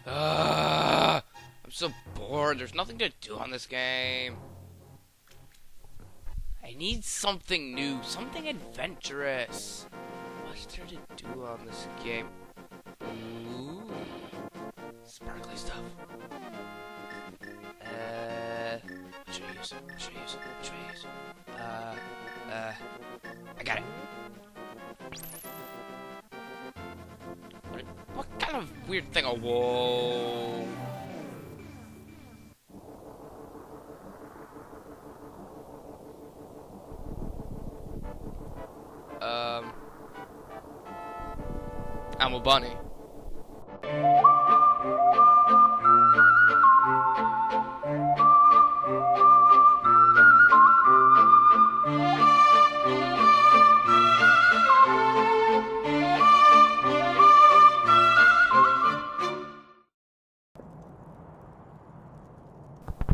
I'm so bored. There's nothing to do on this game. I need something new, something adventurous. What's there to do on this game? Ooh, sparkly stuff. What should I use? I got it. What kind of weird thing? Oh, whoa. I'm a bunny.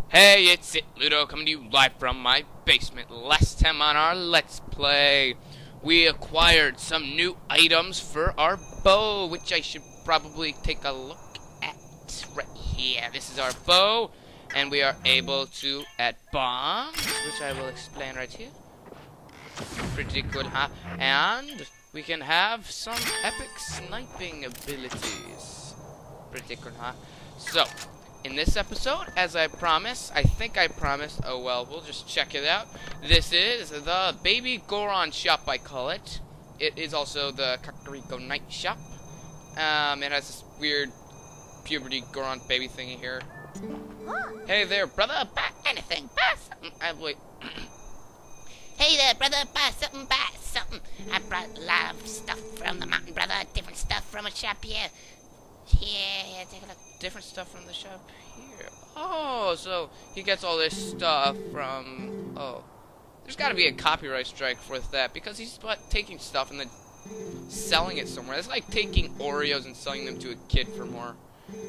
Hey, it's Sitludo coming to you live from my basement. Last time on our Let's Play, we acquired some new items for our bow, which I should probably take a look at right here. This is our bow, and we are able to add bombs, which I will explain right here. Pretty cool, huh? And we can have some epic sniping abilities. Pretty cool, huh? So, in this episode, as I promised, oh well, we'll just check it out. This is the Baby Goron shop, I call it. It is also the Kakariko Night shop. It has this weird puberty Goron baby thingy here. Hey there, brother, buy anything, buy something. Wait. Hey there, brother, buy something, buy something. I brought a lot of stuff from the mountain, brother. Different stuff from a shop here. Here, take a look. Different stuff from the shop here. Oh, so he gets all this stuff from... Oh. There's got to be a copyright strike for that, because he's taking stuff and then selling it somewhere. It's like taking Oreos and selling them to a kid for more.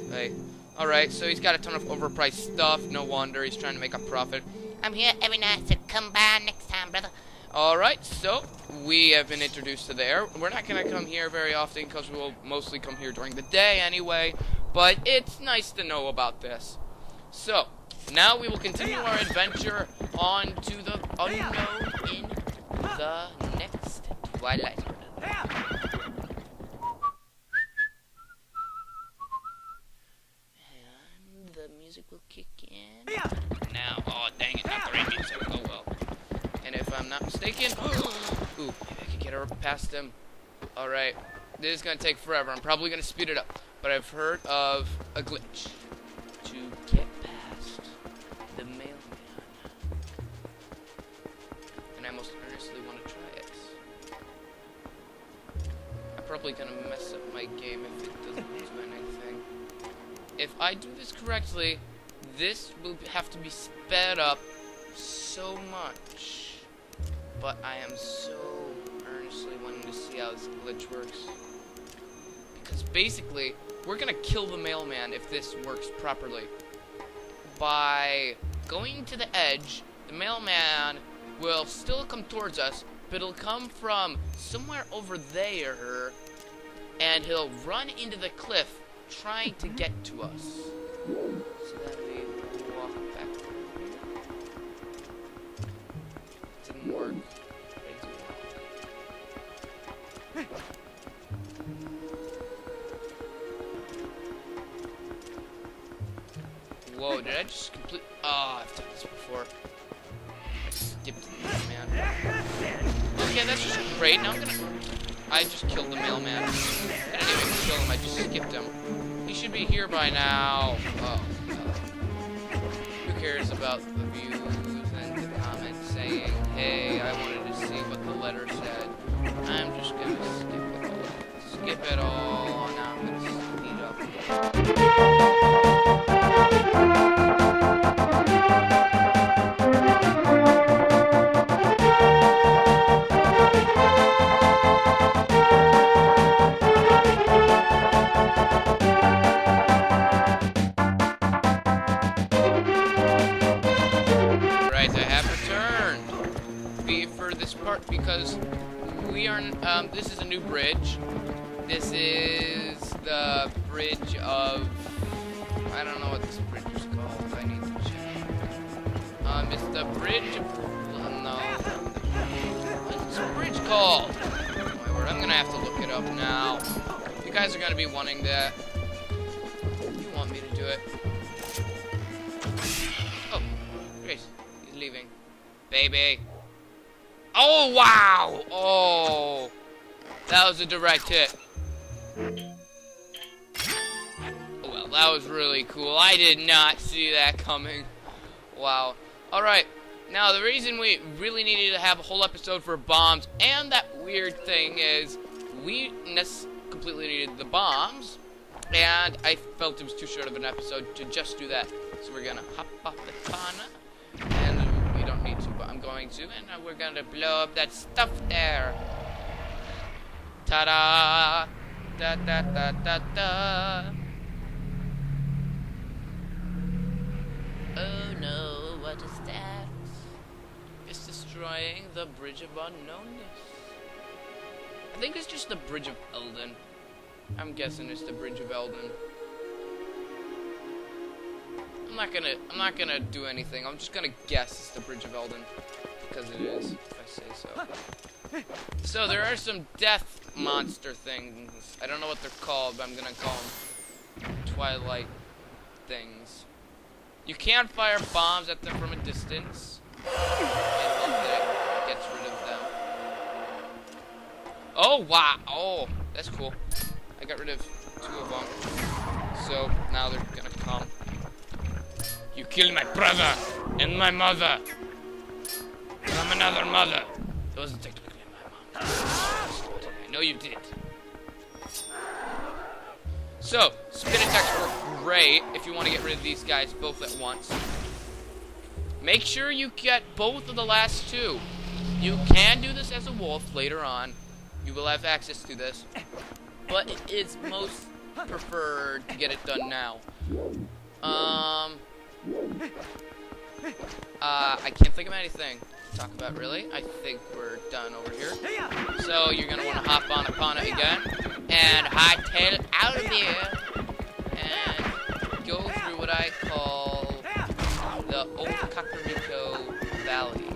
Like, alright, so he's got a ton of overpriced stuff. No wonder he's trying to make a profit. I'm here every night, so come by next time, brother. Alright, so we have been introduced to there. We're not going to come here very often because we'll mostly come here during the day anyway. But it's nice to know about this. So, now we will continue our adventure on to the unknown in the next Twilight. And the music will kick in. Now, oh dang it, not the right music. Oh well. And if I'm not mistaken, ooh, I can get her past him. Alright, this is going to take forever. I'm probably going to speed it up. But I've heard of a glitch to get past the mailman. And I most earnestly want to try it. I'm probably going to mess up my game if it doesn't do anything. If I do this correctly, this will have to be sped up so much. But I am so earnestly wanting to see how this glitch works. Because basically, we're gonna kill the mailman if this works properly. By going to the edge, the mailman will still come towards us, but it'll come from somewhere over there, and he'll run into the cliff trying to get to us. So that we walk back. Didn't work. Whoa, did I just complete... Oh, I've done this before. I skipped the mailman. Okay, that's just great. Now I'm gonna... I just killed the mailman. I didn't even kill him, I just skipped him. He should be here by now. Oh, who cares about the views and the comments saying, hey, I wanted to see what the letter said. I'm just gonna skip it all. Skip it all, and now I'm gonna speed up. Because we are, this is a new bridge. This is the bridge of I don't know what this bridge is called. I need to check. It's the bridge of... No. What's this bridge called? Oh my word, I'm gonna have to look it up now. You guys are gonna be wanting that. You want me to do it. Oh, Grace, he's leaving. Baby. Oh, wow! Oh, that was a direct hit. Well, that was really cool. I did not see that coming. Wow. Alright, now the reason we really needed to have a whole episode for bombs and that weird thing is we completely needed the bombs, and I felt it was too short of an episode to just do that. So we're gonna hop off the corner, and we don't need to, but I'm going to, and we're gonna blow up that stuff there. Ta-da! Da-da-da-da-da! Oh no, what is that? It's destroying the Bridge of Unknownness. I think it's just the Bridge of Eldon. I'm guessing it's the Bridge of Eldon. I'm not gonna do anything. I'm just gonna guess it's the Bridge of Eldon. Because it is, if I say so. So there are some death monster things. I don't know what they're called, but I'm gonna call them Twilight things. You can fire bombs at them from a distance, and hope that it gets rid of them. Oh, wow. Oh, that's cool. I got rid of 2 of them. So, now they're gonna come. You killed my brother and my mother. And I'm another mother. It wasn't technically my mom. I know you did. So, spin attacks work great if you want to get rid of these guys both at once. Make sure you get both of the last 2. You can do this as a wolf later on. You will have access to this. But it is most preferred to get it done now. I can't think of anything to talk about, really. I think we're done over here. So you're going to want to hop on upon it again. And hightail it out of here. And go through what I call the Old Kakariko Valley.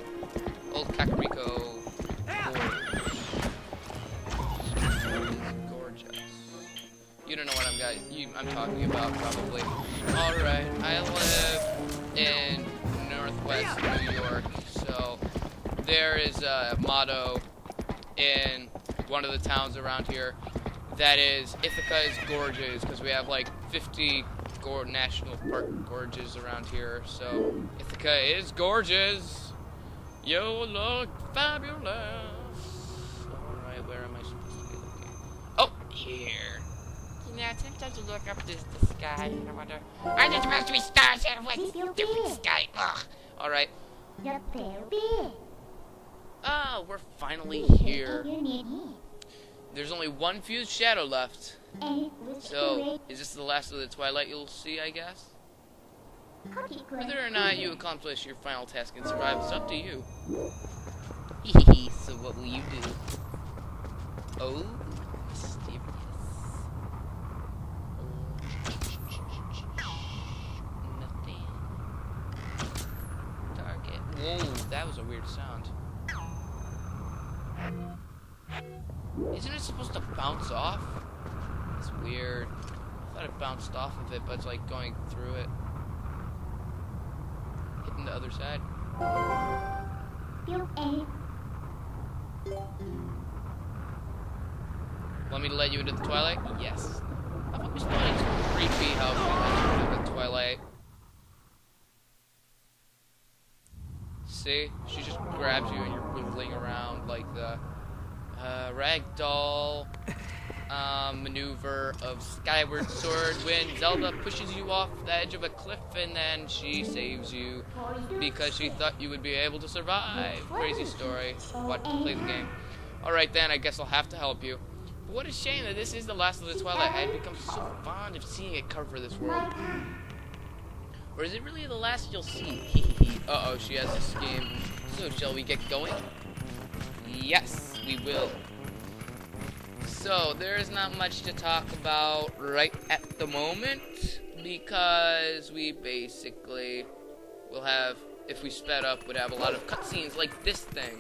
Old Kakariko Gorge. You don't know what I'm talking about, probably. Alright, I live in northwest New York, so there is a motto in one of the towns around here that is Ithaca's Gorges, because we have like 50 national park gorges around here, so Ithaca is gorgeous. You look fabulous. Alright, where am I supposed to be looking? Oh, here. Yeah, sometimes you look up this the sky and I wonder, are there supposed to be stars here? What different sky? Ugh. Alright. You're Ah, we're finally here. There's only one fused shadow left. So, is this the last of the Twilight you'll see, I guess? Whether or not you accomplish your final task and survive is up to you. So what will you do? Oh, mysterious. Nothing. Target. Whoa, that was a weird sound. Isn't it supposed to bounce off? It's weird. I thought it bounced off of it, but it's like going through it. Hitting the other side. Want me to let you into the Twilight? Yes. I've always thought it's creepy how she let you into the Twilight. See? She just grabs you and you're wiggling around like the ragdoll maneuver of Skyward Sword when Zelda pushes you off the edge of a cliff and then she saves you because she thought you would be able to survive. Crazy story. Play the game. Alright then, I guess I'll have to help you. But what a shame that this is the last of the Twilight. I had become so fond of seeing it cover this world. Or is it really the last you'll see? Uh-oh, she has a scheme. So, shall we get going? Yes, we will. So, there is not much to talk about right at the moment, because we basically will have, if we sped up, would have a lot of cutscenes like this thing.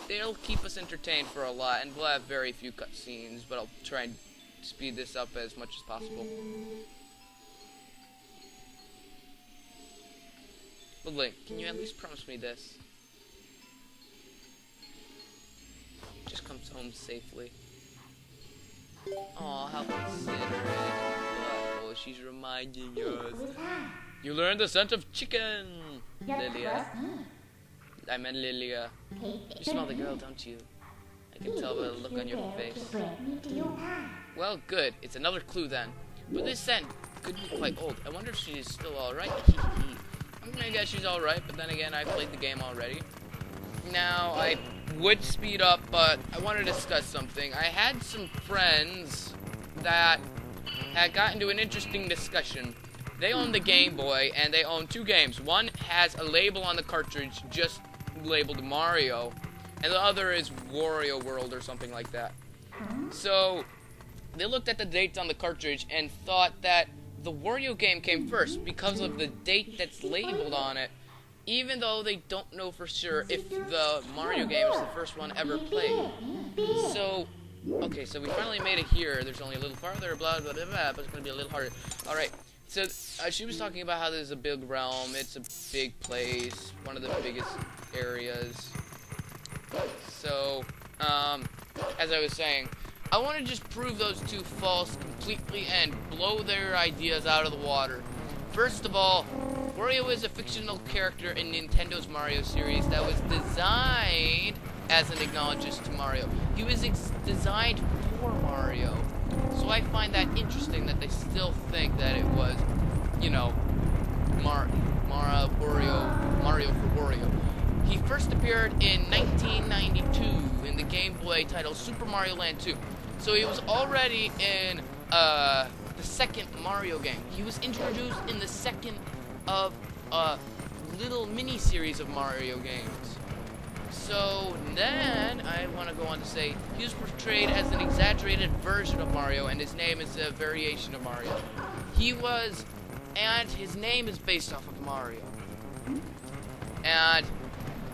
They'll keep us entertained for a lot, and we'll have very few cutscenes, but I'll try and speed this up as much as possible. But Link, can you at least promise me this? Just comes home safely. Aw, how considerate. Oh, she's reminding us. You learned the scent of chicken, Lilia. I meant Lilia. You smell the girl, don't you? I can tell by the look on your face. Well, good. It's another clue then. But this scent could be quite old. I wonder if she is still alright. I'm gonna guess she's alright, but then again, I played the game already. Now, I would speed up, but I want to discuss something. I had some friends that had gotten into an interesting discussion. They own the Game Boy, and they own two games. One has a label on the cartridge just labeled Mario, and the other is Wario World or something like that. So, they looked at the dates on the cartridge and thought that the Wario game came first because of the date that's labeled on it, even though they don't know for sure if the Mario game is the first one ever played. So, okay, so we finally made it here. There's only a little farther, blah, blah, blah, blah, but it's going to be a little harder. Alright, so she was talking about how there's a big realm. It's a big place, one of the biggest areas. So, as I was saying, I want to just prove those two false completely and blow their ideas out of the water. First of all, Wario is a fictional character in Nintendo's Mario series that was designed as an acknowledgement to Mario. He was designed for Mario. So I find that interesting that they still think that it was, you know, Mario for Wario. He first appeared in 1992 in the Game Boy title Super Mario Land 2. So he was already in the second Mario game. He was introduced in the second of a little mini-series of Mario games. So then, I want to go on to say, he was portrayed as an exaggerated version of Mario, and his name is a variation of Mario. And his name is based off of Mario. And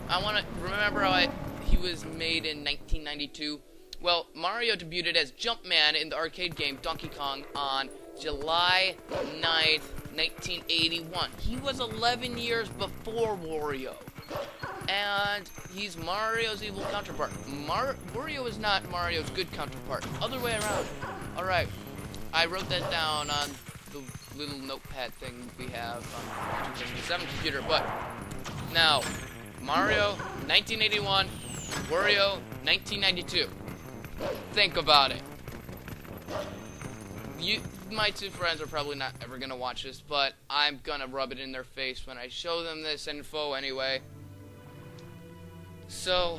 I want to remember how he was made in 1992. Well, Mario debuted as Jumpman in the arcade game Donkey Kong on July 9th, 1981. He was 11 years before Wario. And he's Mario's evil counterpart. Wario is not Mario's good counterpart. Other way around. Alright, I wrote that down on the little notepad thing we have on the 257 computer. But, now, Mario, 1981, Wario, 1992. Think about it. My two friends are probably not ever gonna watch this, but I'm gonna rub it in their face when I show them this info anyway. So,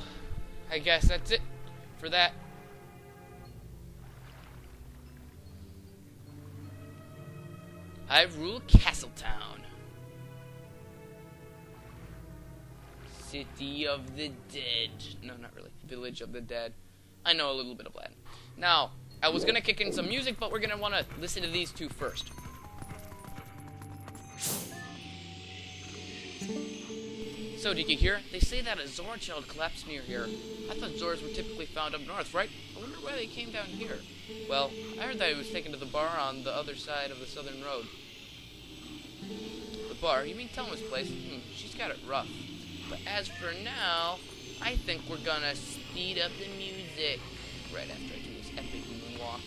I guess that's it for that. Hyrule Castletown. City of the Dead. No, not really. Village of the Dead. I know a little bit of Latin. Now, I was going to kick in some music, but we're going to want to listen to these two first. So, did you hear? They say that a Zora child collapsed near here. I thought Zoras were typically found up north, right? I wonder why they came down here. Well, I heard that he was taken to the bar on the other side of the southern road. The bar? You mean Telma's place? She's got it rough. But as for now, I think we're gonna speed up the music right after I do this epic moonwalk.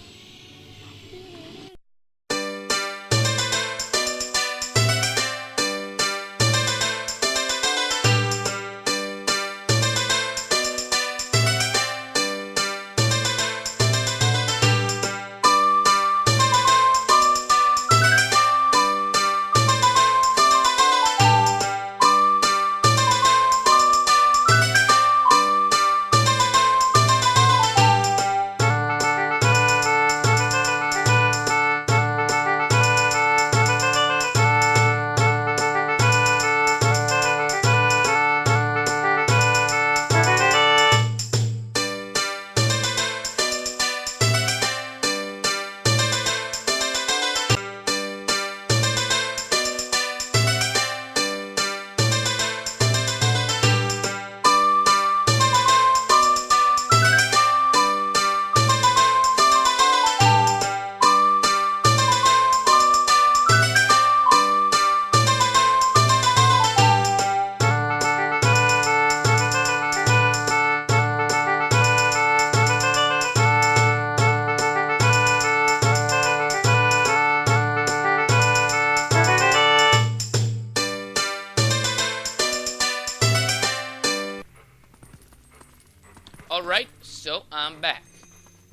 I'm back.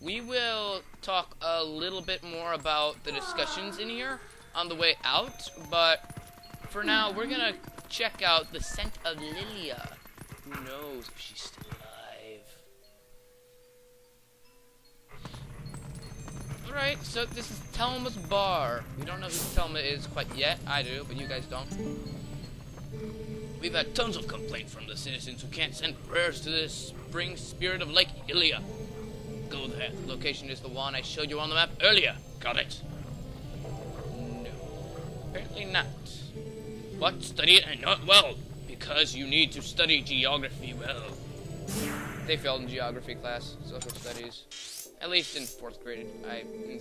We will talk a little bit more about the discussions in here on the way out, but for now, we're gonna check out the scent of Lilia. Who knows if she's still alive? Alright, so this is Telma's bar. We don't know who Telma is quite yet. I do, but you guys don't. We've had tons of complaints from the citizens who can't send prayers to the spring spirit of Lake Hylia. Go there. The location is the one I showed you on the map earlier. Got it? No. Apparently not. What? Study it and not well. Because you need to study geography well. They failed in geography class. Social studies. At least in 4th grade.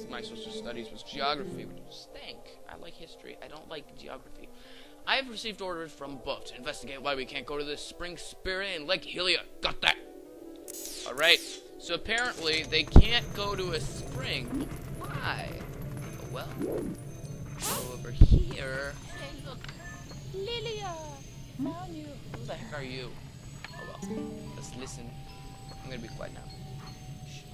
My social studies was geography, which stank. I like history. I don't like geography. I have received orders from above to investigate why we can't go to the spring spirit in Lake Hylia. Got that? Alright. So apparently they can't go to a spring. Why? Oh, well. Go over here. Hey, look. Lilia! Found you. Who the heck are you? Oh well. Let's listen. I'm gonna be quiet now. Shh.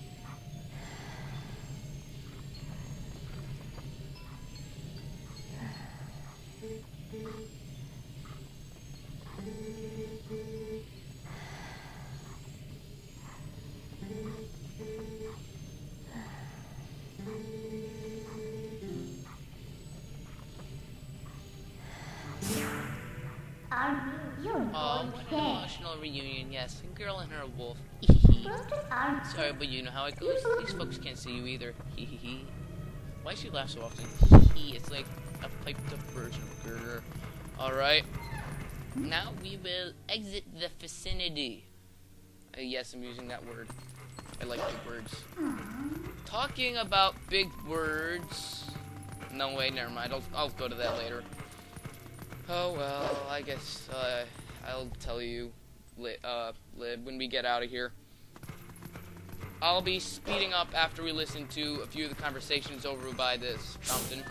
Oh, what an emotional reunion, yes. A girl and her wolf. Sorry, but you know how it goes. These folks can't see you either. Why does she laugh so often? It's like a piped up version of Gerger. Alright. Now we will exit the vicinity. Yes, I'm using that word. I like big words. Talking about big words. No, wait, never mind. I'll go to that later. Oh well, I guess I'll tell you when we get out of here. I'll be speeding up after we listen to a few of the conversations over by this fountain.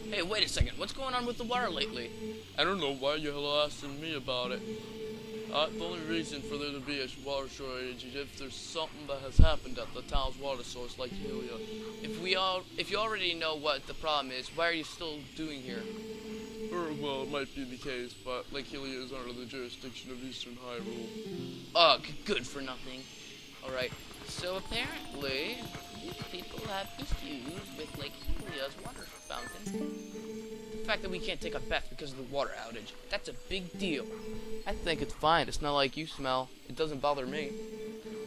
Hey, wait a second. What's going on with the water lately? I don't know. Why you hell asking me about it? The only reason for there to be a water shortage is if there's something that has happened at the town's water source, like Hylia. If you already know what the problem is, why are you still doing here? Well, it might be the case, but Lake Hylia is under the jurisdiction of Eastern Hyrule. Ugh, good for nothing. Alright, so apparently, these people have issues with Lake Hylia's water fountain. The fact that we can't take a bath because of the water outage, that's a big deal. I think it's fine. It's not like you smell. It doesn't bother me.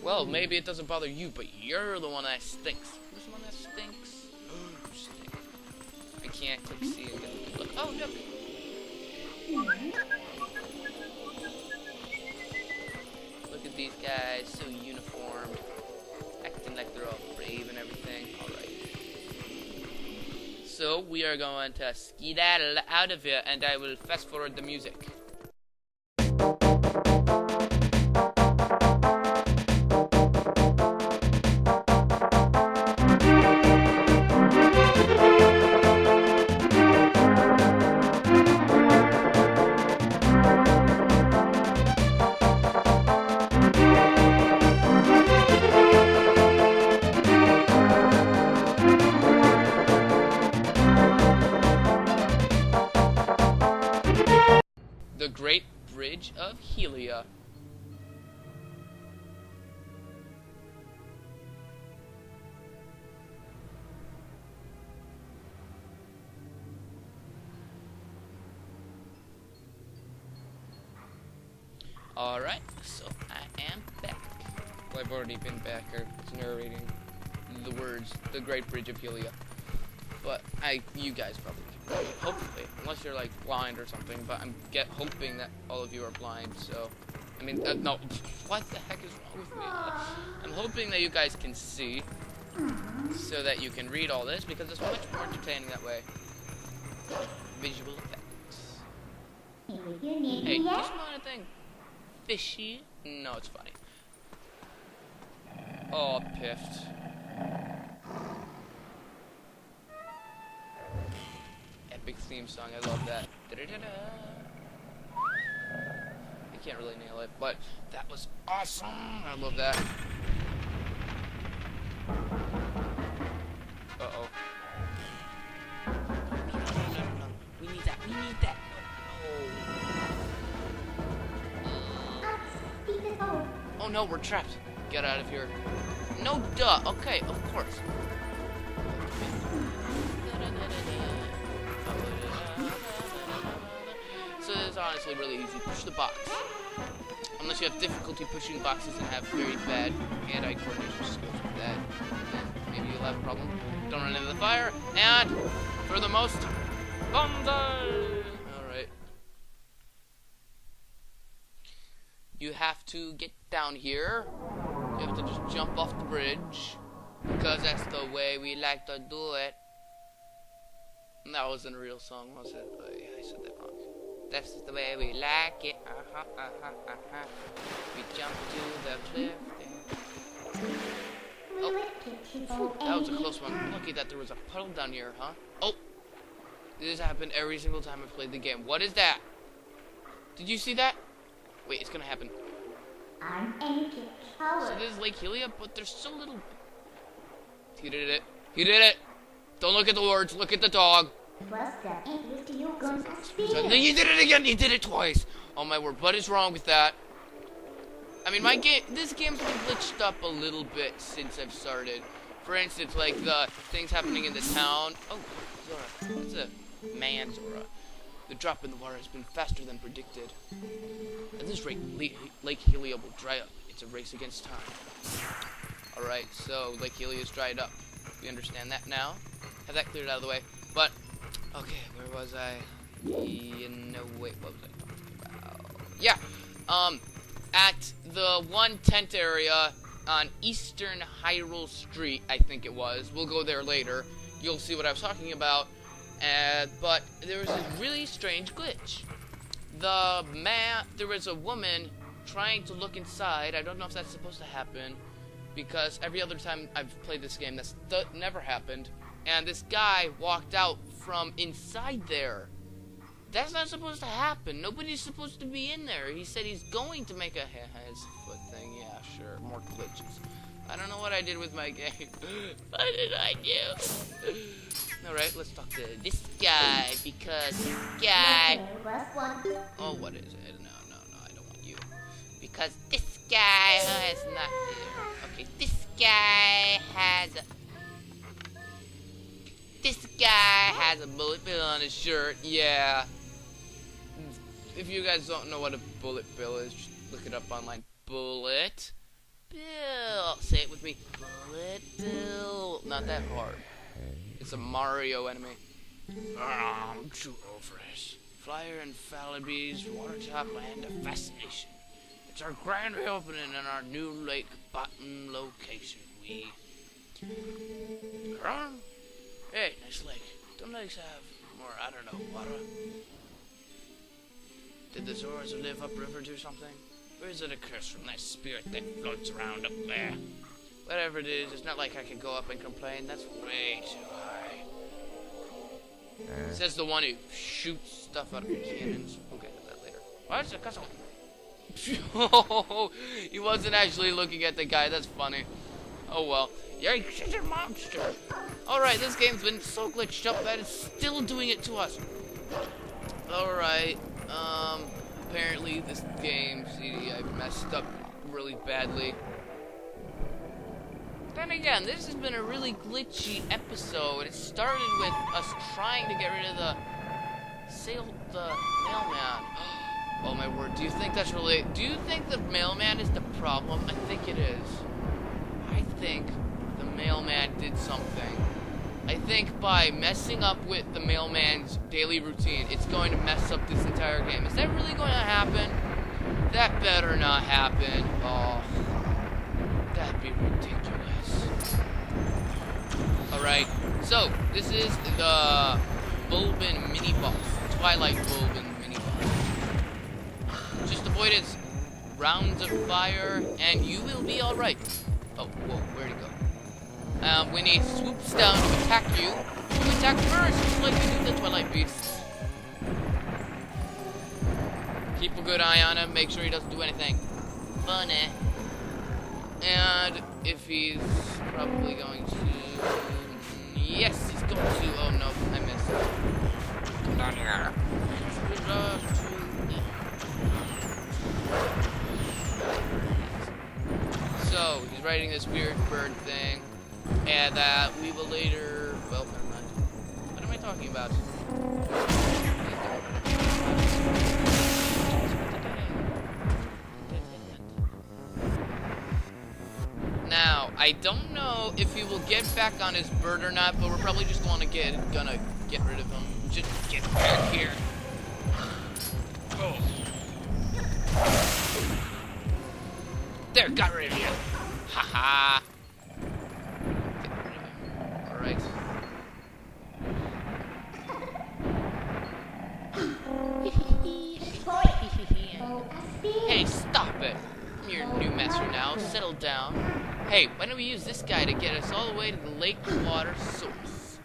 Well, maybe it doesn't bother you, but you're the one that stinks. Who's the one that stinks? Oh, you stink. I can't click C and get a good look. Oh, look. Look at these guys, so uniformed, acting like they're all brave and everything. Alright. So, we are going to skedaddle out of here, and I will fast forward the music. The Great Bridge of Hylia. Alright, so I am back. Well, I've already been back. I was narrating the words, the Great Bridge of Hylia. But you guys probably can read it, hopefully, unless you're like blind or something. But I'm hoping that all of you are blind. So, I mean, no, what the heck is wrong with me? I'm hoping that you guys can see, so that you can read all this, because it's much more entertaining that way. Visual effects. Hey, do you smell anything fishy? No, it's funny. Oh, piffed. Epic theme song, I love that. Da-da-da-da. I can't really nail it, but that was awesome. I love that. Uh-oh. No. We need that. No. Oh no, we're trapped. Get out of here. No, duh. Okay, of course. So it's honestly really easy. Push the box. Unless you have difficulty pushing boxes and have very bad hand-eye coordination skills with that, then maybe you'll have a problem. Don't run into the fire. And for the most Banzai! Alright. You have to get down here. You have to just jump off the bridge. Because that's the way we like to do it. That wasn't a real song, was it? Oh, yeah, I said that wrong. That's the way we like it. We jump to the cliff. Oh, that was a close one. Lucky that there was a puddle down here, huh? Oh, this has happened every single time I've played the game. What is that? Did you see that? Wait, it's gonna happen. So this is Lake Helia, but there's so little. He did it. He did it. Don't look at the words. Look at the dog. So, you did it again. He did it twice. Oh my word. What is wrong with that? I mean, this game's been glitched up a little bit since I've started. For instance, like the things happening in the town. Oh, Zora. That's a man, Zora. The drop in the water has been faster than predicted. At this rate, Lake Helia will dry up. It's a race against time. Alright, so Lake Helia is dried up. We understand that now. Have that cleared out of the way. But, okay, where was I? No, wait, what was I talking about? Yeah, at the one tent area on Eastern Hyrule Street, I think it was. We'll go there later. You'll see what I was talking about. But there was a really strange glitch. There was a woman trying to look inside. I don't know if that's supposed to happen, because every other time I've played this game, that's never happened. And this guy walked out from inside there. That's not supposed to happen. Nobody's supposed to be in there. He said he's going to make a his foot thing. Yeah, sure. More glitches. I don't know what I did with my game. What did I do? Alright, let's talk to this guy, because this guy... Oh, what is it? No, I don't want you. Because this guy is not here. Okay, this guy has a bullet bill on his shirt. Yeah. If you guys don't know what a bullet bill is, just look it up online. Bullet bill. Say it with me. Bullet bill. Not that hard. It's a Mario enemy. I'm too old for this. Flyer and Fallabys, Watertop Land of Fascination. It's our grand reopening in our new lake bottom location. Hey, nice lake. Don't lakes have more, I don't know, water? Did the Zoras live upriver do something? Or is it a curse from that spirit that floats around up there? Whatever it is, it's not like I can go up and complain. That's way too high. Says the one who shoots stuff out of your cannons. We'll get to that later. What's the castle? He wasn't actually looking at the guy. That's funny. Oh well. Yikes, it's a monster. Alright, this game's been so glitched up that it's still doing it to us. Alright. Apparently this game, see, I messed up really badly. Then again, this has been a really glitchy episode. It started with us trying to get rid of the mailman. Oh my word, do you think that's really... Do you think the mailman is the problem? I think it is. I think the mailman did something. I think by messing up with the mailman's daily routine, it's going to mess up this entire game. Is that really going to happen? That better not happen. Oh, that'd be ridiculous. Alright, so this is the Bulbin mini-boss. Twilight Bulbin mini-boss. Just avoid its rounds of fire, and you will be alright. Oh, whoa, where'd it go? When he swoops down to attack you, you attack first, just like we do the Twilight beasts. Keep a good eye on him, make sure he doesn't do anything funny. And if he's probably going to... Yes, he's going to... Oh, no, I missed. Come down here. So, he's writing this weird bird thing. And that we will later... Well, never mind. What am I talking about? Now, I don't know if he will get back on his bird or not, but we're probably just gonna get rid of him. Just get back here. Oh. There, got rid of you. Haha. Get rid of him. Alright. Hey, stop it. I'm your new master now. Settle down. Hey, why don't we use this guy to get us all the way to the lake water source?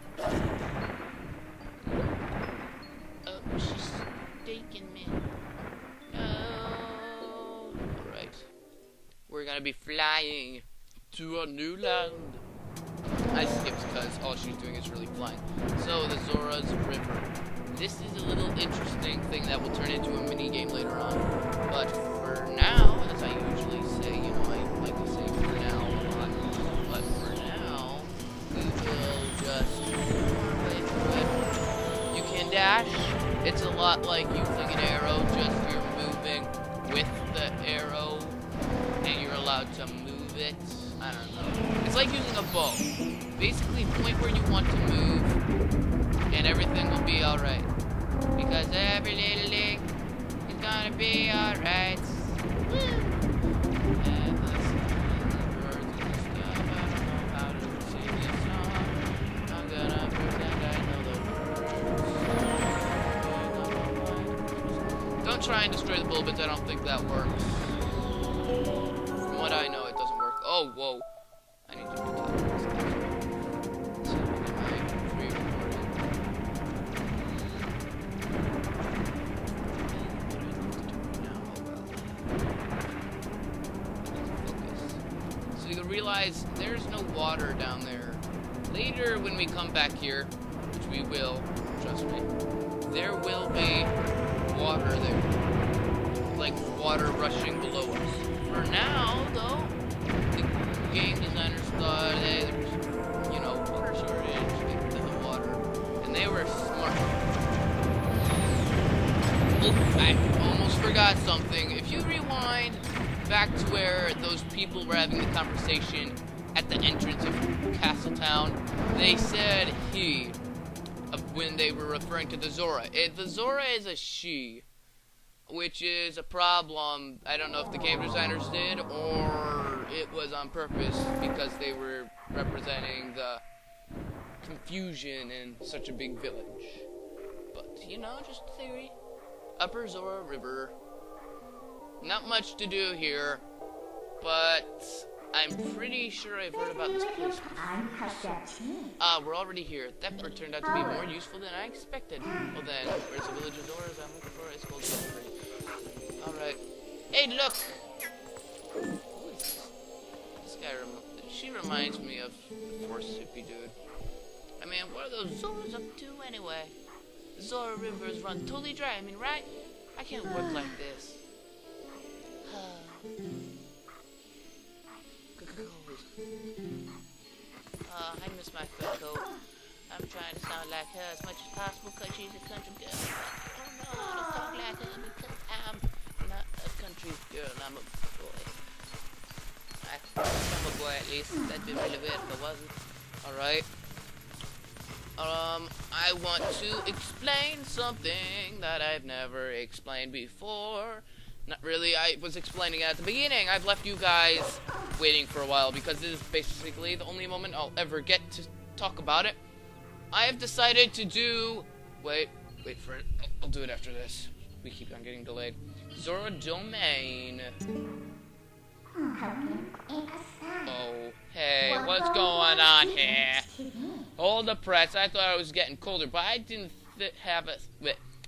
Oh, she's taking me. Oh. Alright. We're gonna be flying to a new land. I skipped because all she's doing is really flying. So, the Zoras River. This is a little interesting thing that will turn into a mini game later on. But for now, as I usually say, you know, I like to say for now a lot. But for now, we will just wait for it. You can dash. It's a lot like using an arrow, just you're moving with the arrow, and you're allowed to move it. I don't know. It's like using a bow. Basically, point where you want to move, and everything will be alright. Because every little thing is gonna be alright. Woo! And the birds and the stuff, I don't know how to sing this song. I'm gonna pretend I know the words. Don't try and destroy the Bulbins, I don't think that works. From what I know, it doesn't work. Oh, whoa. I need to do that. Realize there's no water down there. Later, when we come back here, which we will, trust me, there will be water there. Like water rushing below us. For now, though, the game designers thought, hey, there's, you know, water shortage, get to the water. And they were smart. Oh, I almost forgot something. If you rewind back to where those people were having the conversation at the entrance of Castletown, they said he when they were referring to the Zora. The Zora is a she, which is a problem. I don't know if the game designers did or it was on purpose because they were representing the confusion in such a big village. But, you know, just theory. Upper Zora River. Not much to do here, but I'm pretty sure I've heard about this place before. We're already here. That bird turned out to be more useful than I expected. Well then, where's the village of Zoras I'm looking for? It's called Zoras. Alright. Hey, look! Who is this guy? She reminds me of the Force Hippie dude. I mean, what are those Zoras up to anyway? The Zora River is run totally dry, I mean, right? I can't work like this. I miss my fur coat. I'm trying to sound like her as much as possible because she's a country girl. Oh no, I don't talk like her because I'm not a country girl. I'm a boy. I'm a boy at least. That'd be really weird if I wasn't. Alright. I want to explain something that I've never explained before. Not really, I was explaining it at the beginning. I've left you guys waiting for a while because this is basically the only moment I'll ever get to talk about it. I have decided to do... Wait for it. I'll do it after this. We keep on getting delayed. Zora Domain. Oh, hey, what's going on here? Hold the press. I thought I was getting colder, but I didn't have a...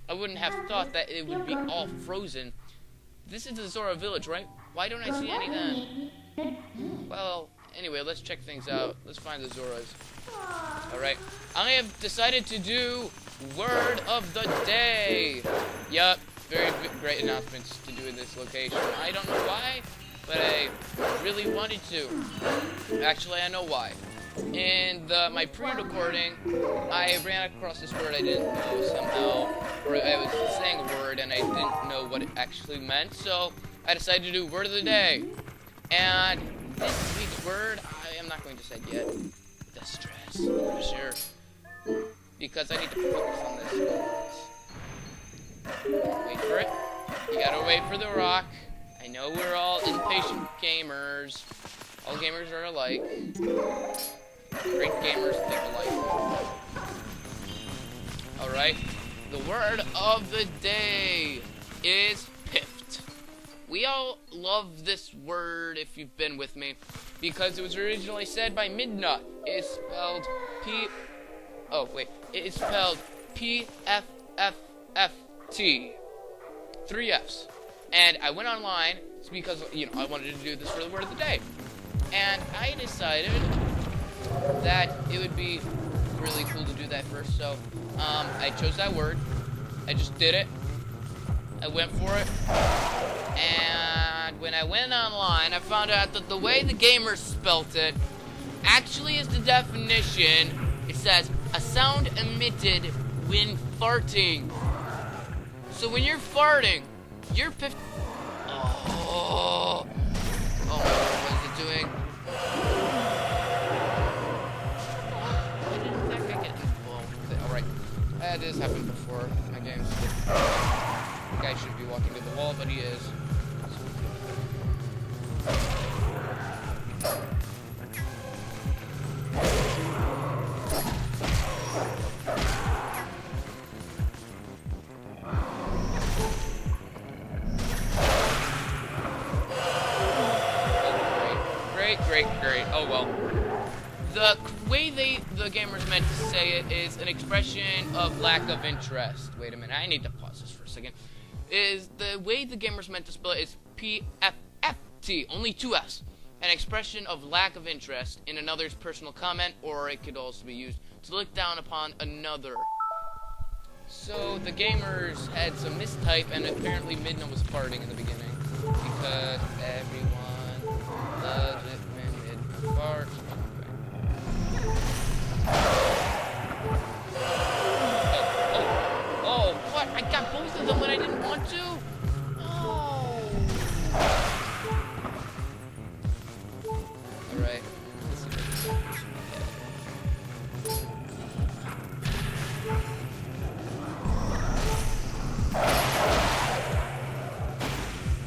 I wouldn't have thought that it would be all frozen. This is the Zora village, right? Why don't I see any then? Well, anyway, let's check things out. Let's find the Zoras. Alright. I have decided to do Word of the Day. Yup. Very great announcements to do in this location. I don't know why, but I really wanted to. Actually, I know why. In my pre-recording, I ran across this word I didn't know somehow, or I was saying a word and I didn't know what it actually meant, so I decided to do Word of the Day. And this week's word, I am not going to say it yet. Distress, for sure. Because I need to focus on this. Wait for it. You gotta wait for the rock. I know we're all impatient gamers. All gamers are alike. Great gamers think alike. Alright. The word of the day is piffed. We all love this word if you've been with me, because it was originally said by Midnut. It's spelled it is spelled P-F-F-F-T. 3 F's. And I went online, it's because, I wanted to do this for the word of the day. And I decided that it would be really cool to do that first, so I chose that word. I just did it. I went for it. And when I went online, I found out that the way the gamers spelt it actually is the definition. It says, a sound emitted when farting. So when you're farting, you're piffed. Oh my God, what is it doing? Why didn't that guy get involved? Alright, this happened before. My game's the guy should be walking to the wall, but he is. Great. Oh well. The way the gamers meant to say it is an expression of lack of interest. Wait a minute, I need to pause this for a second. Is the way the gamers meant to spell it is P-F-F-T, only 2 F's. An expression of lack of interest in another's personal comment, or it could also be used to look down upon another. So the gamers had some mistype, and apparently Midna was farting in the beginning, because everyone loves it when it farts. Oh, what? I got both of them when I didn't want to? Oh. Alright.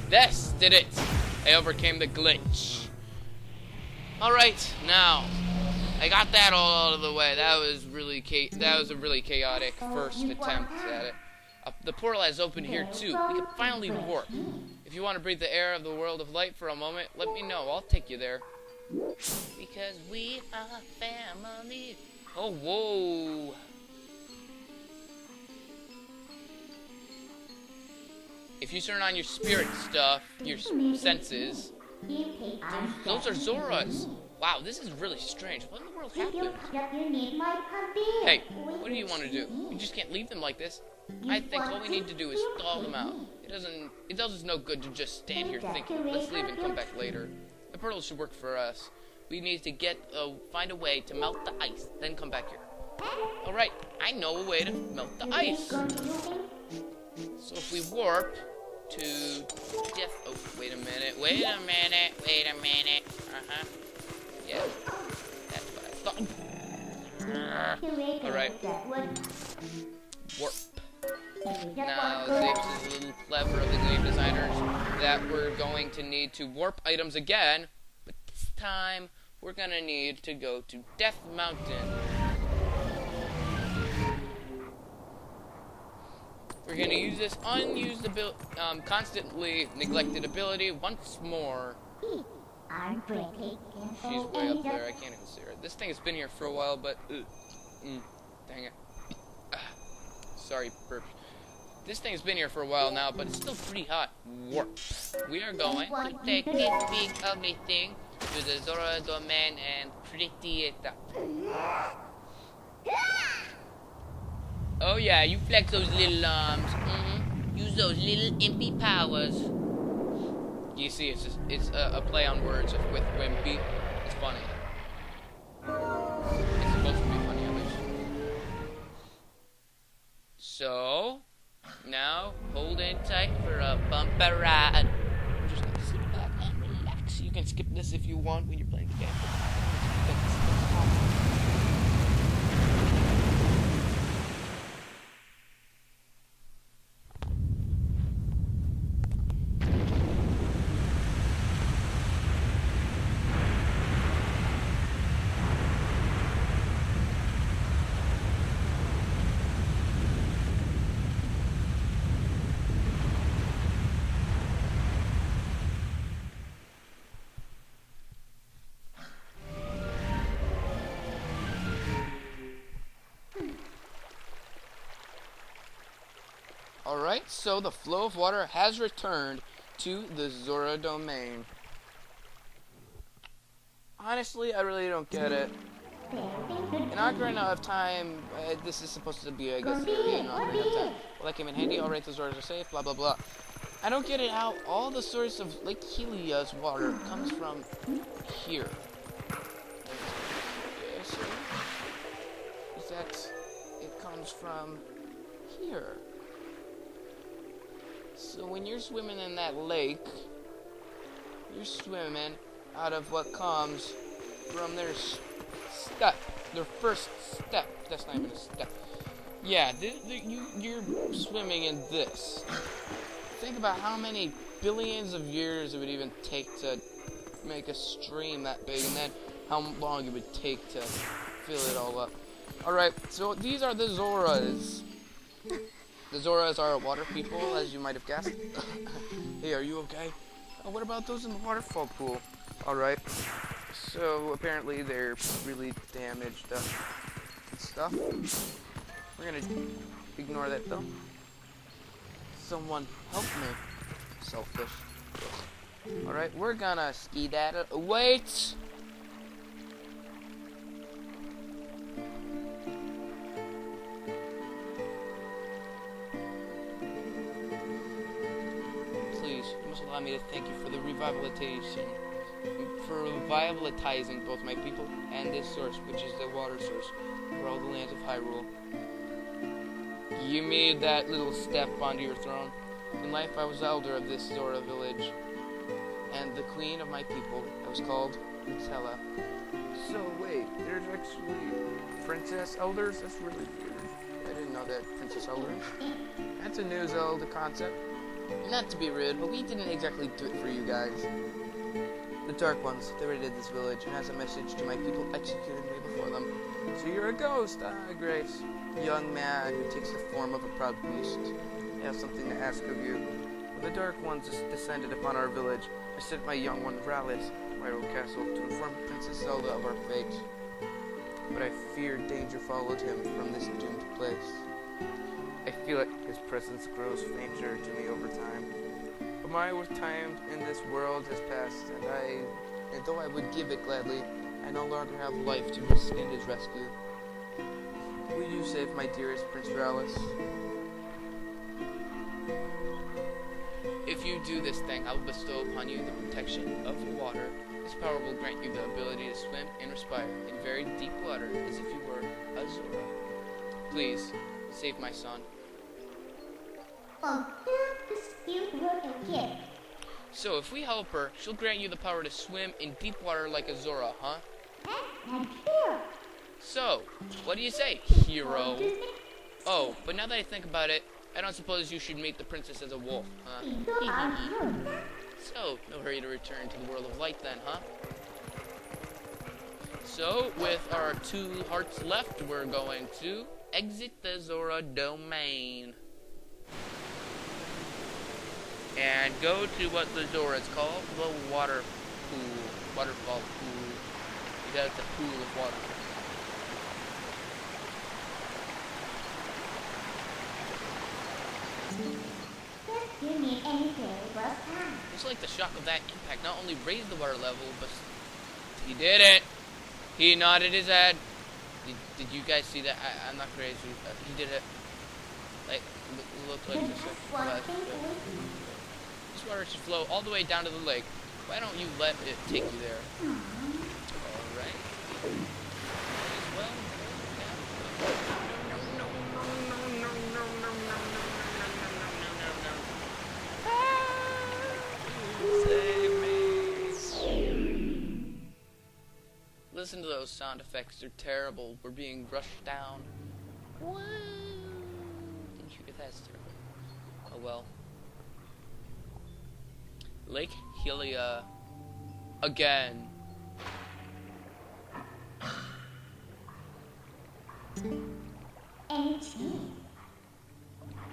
This did it! I overcame the glitch. Alright, now I got that all out of the way. That was a really chaotic first attempt at it. The portal has opened here too. We can finally warp. If you want to breathe the air of the world of light for a moment, let me know. I'll take you there. Because we are family. Oh, whoa. If you turn on your spirit stuff, your senses, those are Zoras. Wow, this is really strange. What in the world happened? Hey, what do you want to do? You just can't leave them like this. I think all we need to do is stall them out. It does us no good to just stand here thinking, let's leave and come back later. The portal should work for us. We need to find a way to melt the ice, then come back here. Alright, I know a way to melt the ice. So if we warp to oh, wait a minute. Yeah, that's what I thought. Alright. Warp. Now, this is a little clever of the game designers that we're going to need to warp items again, but this time we're going to need to go to Death Mountain. We're going to use this unused constantly neglected ability once more. She's way up there. I can't even see her. This thing has been here for a while, but dang it. Sorry, burp. This thing's been here for a while now, but it's still pretty hot. Warp. We are going to take this big ugly thing to the Zora domain and pretty it up. Oh yeah, you flex those little arms. Use those little impy powers. You see, it's a play on words with wimpy. It's funny. It's supposed to be funny at least. So, now hold in tight for a bumper ride. I'm just gonna sit back and relax. You can skip this if you want when you're playing the game. Alright, so the flow of water has returned to the Zora domain. Honestly, I really don't get it. In Ocarina of Time, this is supposed to be, I guess, area in Ocarina of Time. Well, that came in handy. Alright, the Zoras are safe, blah, blah, blah. I don't get it how all the source of Lake Hylia's water comes from here. Yes, is that it comes from here. So when you're swimming in that lake, you're swimming out of what comes from their step, their first step. That's not even a step. Yeah, you're swimming in this. Think about how many billions of years it would even take to make a stream that big, and then how long it would take to fill it all up. Alright, so these are the Zoras. The Zoras are water people, as you might have guessed. Hey, are you okay? Oh, what about those in the waterfall pool? Alright. So, apparently they're really damaged up stuff. We're gonna ignore that, though. Someone help me. Selfish. Alright, we're gonna ski that. Wait! Allow me to thank you for the revitalizing both my people and this source, which is the water source for all the lands of Hyrule. You made that little step onto your throne. In life, I was elder of this Zora village, and the queen of my people. I was called Nutella. So wait, there's actually princess elders? That's really weird. I didn't know that, princess elders. That's a new Zelda concept. Not to be rude, but we didn't exactly do it for you guys. The Dark Ones, they raided this village, and as a message to my people, executed me before them. So you're a ghost, Grace. Young man who takes the form of a proud beast. I have something to ask of you. When the Dark Ones descended upon our village, I sent my young one, Rallis, to my old castle to inform Princess Zelda of our fate. But I feared danger followed him from this doomed place. I feel like his presence grows fainter to me over time. But my time in this world has passed, and though I would give it gladly, I no longer have life to risk in his rescue. Will you save my dearest Prince Rallis? If you do this thing, I will bestow upon you the protection of water. This power will grant you the ability to swim and respire in very deep water as if you were a Zora. Please, save my son. So if we help her, she'll grant you the power to swim in deep water like a Zora, huh? So, what do you say, hero? Oh, but now that I think about it, I don't suppose you should meet the princess as a wolf, huh? So, no hurry to return to the world of light then, huh? So, with our 2 hearts left, we're going to exit the Zora domain. And go to what the Zoras call the water pool. Waterfall pool. Because it's a pool of water. Just give me any fairy worth time. Just like the shock of that impact not only raised the water level, but he did it. He nodded his head. Did you guys see that? I'm not crazy. He did it. Like, looked like this. This water should flow all the way down to the lake. Why don't you let it take you there? Alright. Well, save me. Listen to those sound effects. They're terrible. We're being rushed down. Woo! Didn't you get that? It's terrible. Oh well. Lake Helia again. Any tea?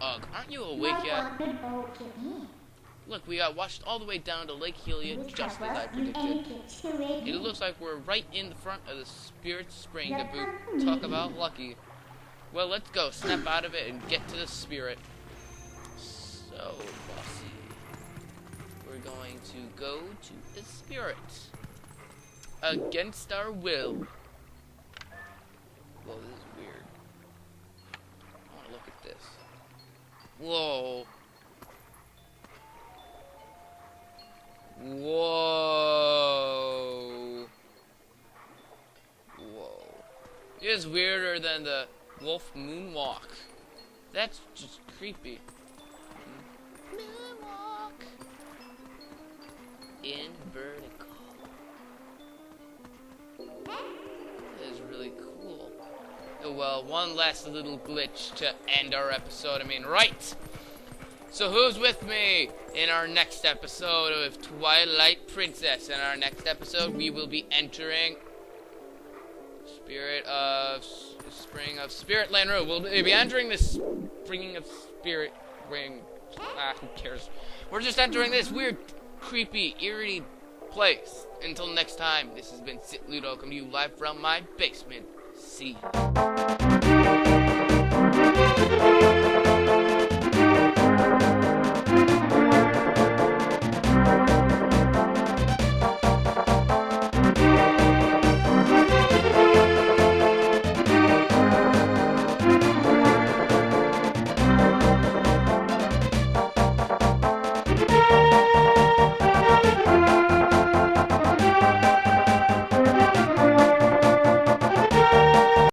Ugh, aren't you awake yet? What would bowl to me? Look, we got washed all the way down to Lake Helia just as I predicted. It looks like we're right in the front of the Spirit Spring that we talk about lucky. Well, let's go. Snap out of it and get to the Spirit. So, bossy. We're going to go to the Spirit. Against our will. Whoa, this is weird. I want to look at this. Whoa. Whoa. Whoa. It is weirder than the wolf moonwalk. That's just creepy. Moonwalk. In vertical. That is really cool. Oh, well, one last little glitch to end our episode. I mean, right. So who's with me in our next episode of Twilight Princess? In our next episode, we will be entering Spring of Spirit Lanayru. We'll be entering the Spring of Spirit Ring. Who cares? We're just entering this weird, creepy, eerie place. Until next time, this has been Sitludo coming to you live from my basement. See ya.